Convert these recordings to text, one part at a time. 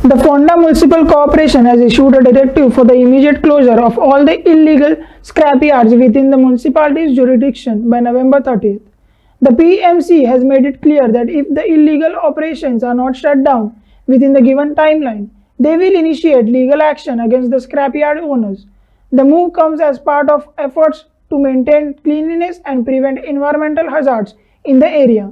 The Fonda Municipal Corporation has issued a directive for the immediate closure of all the illegal scrap yards within the municipality's jurisdiction by November 30th. The PMC has made it clear that if the illegal operations are not shut down within the given timeline, they will initiate legal action against the scrapyard owners. The move comes as part of efforts to maintain cleanliness and prevent environmental hazards in the area.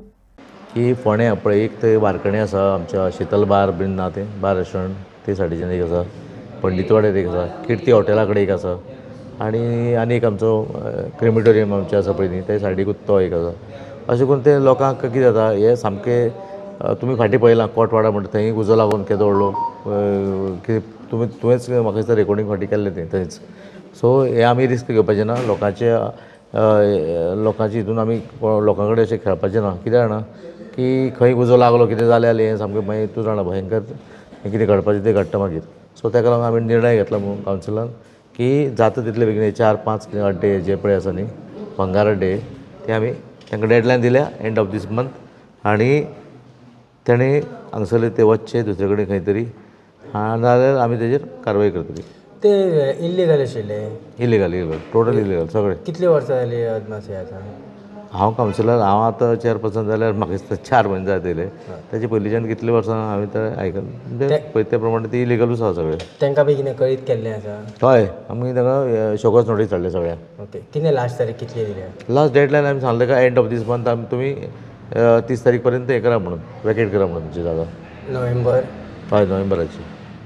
की फोण्या पळय एक थंय वारकणी आसा आमच्या शीतल बार bin ना तें bar restaurant ते सायडीच्यान एक आसा पंडितवाड्यार एक आसा किर्ती हॉटेला कडेन एक आसा आनी एक आमचो क्रिमिटोरियम आमचें आसा पळय न्ही ते सायडीकूच तो एक आसा अशें करून ते लोकांक कितें जाता हे सामकें तुमी फाटीं पळयलां कोटवाडा म्हणटा थंय उजो लागून केदो व्हडलो तुवेंच म्हाका दिसता रेकॉर्डींग फाटीं केल्लें तें थंयच सो हे आमी रिस्क घेवपाचें ना लोकांची हितून आमी लोकां कडेन अशें खेळपाचें ना कित्याक जाणा की खंय उजो लागलो कितें जालें जाल्यार हें सामकें मागीर तूं जाणा भयंकर हें कितें घडपाचें तें घडटा मागीर सो ताका लागून आमी निर्णय घेतला म्हणून कावन्सिलान की जाता तितले बेगीन 4-5 अड्डे जे पळय आसा न्ही भंगार अड्डे ते आमी तांकां डेडलायन दिल्या एंड ऑफ दीस मंथ आनी तेणी हांगसरले ते वचचे दुसरे कडेन खंय तरी नाजाल्यार आमी तेजेर कारवाय करतली. ते इल्लीगल आशिल्ले इलिगल टोटल इलिगल सगळें. कितली वर्सां जाली अदमासी आतां? हांव कावन्सिलर हांव आतां चेअरपर्सन जाल्यार म्हाका दिसता 4 म्हयने जाय येयले तेजे पयलींच्यान कितले वर्सां हांवें तें आयकलां म्हणजे पळय ते प्रमाणे ती इलिगलूच आसा सगळें. तांकां बी कितें कळीत केल्लें आसा? ओके कितें लास्ट तारीख कितली दिल्या? लास्ट डेडलायन आमी सांगलें का एंड ऑफ दीस मंथ आमी तुमी 30 तारीख पर्यंत हें करा म्हणून वॅकेट करा म्हणून तुमची जागा. नोव्हेंबर? हय नोव्हेंबराची.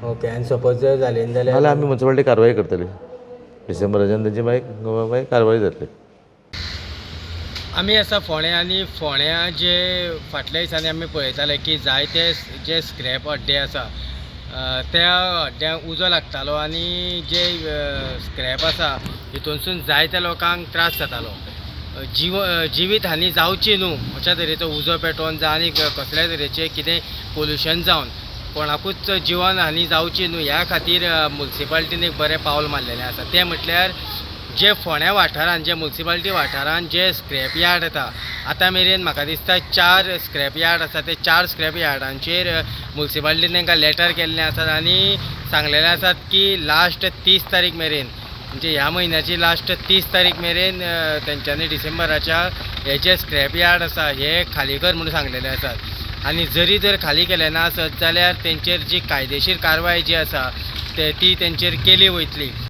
ओके आनी सपोज जर जालें जाल्यार आमी म्युन्सिपालिटी कारवाय करतली डिसेंबराच्यान तेजी मागीर कारवाय जातली. आमी आसा फोण्या आनी फोण्या जे फाटल्या दिसांनी आमी पळयताले की जायते जे स्क्रॅप अड्डे आसा त्या अड्ड्यांक उजो लागतालो आनी जे स्क्रॅप आसा हितूनसून जायत्या लोकांक त्रास जातालो. जिवीत हानी जावची न्हू अशा तरेचो उजो पेटोवन जावं आनी कसल्या तरेचें कितें पोल्युशन जावन कोणाकूच जिवन हानी जावची न्हू ह्या खातीर मुन्सिपाल्टीन एक बरें पावल मारलेलें आसा. तें म्हटल्यार जे फोण्या वाठारान जे मुन्सिपाल्टी वाठारान जे स्क्रॅप यार्ड येता आतां मेरेन म्हाका दिसता 4 स्क्रॅप यार्ड आसा ते 4 स्क्रॅप यार्डांचेर मुन्सिपाल्टीन तांकां लेटर केल्लें आसात आनी सांगलेलें आसात की लास्ट 30 तारीख मेरेन म्हणजे ह्या म्हयन्याची लास्ट 30 तारीख मेरेन तेंच्यांनी डिसेंबराच्या हे जे स्क्रॅप यार्ड आसा हे खाली कर म्हणून सांगलेले आसात आनी जर खाली केले ना आसत जाल्यार तेंचेर जी कायदेशीर कारवाय जी आसा ती तेंचेर केली वयतली.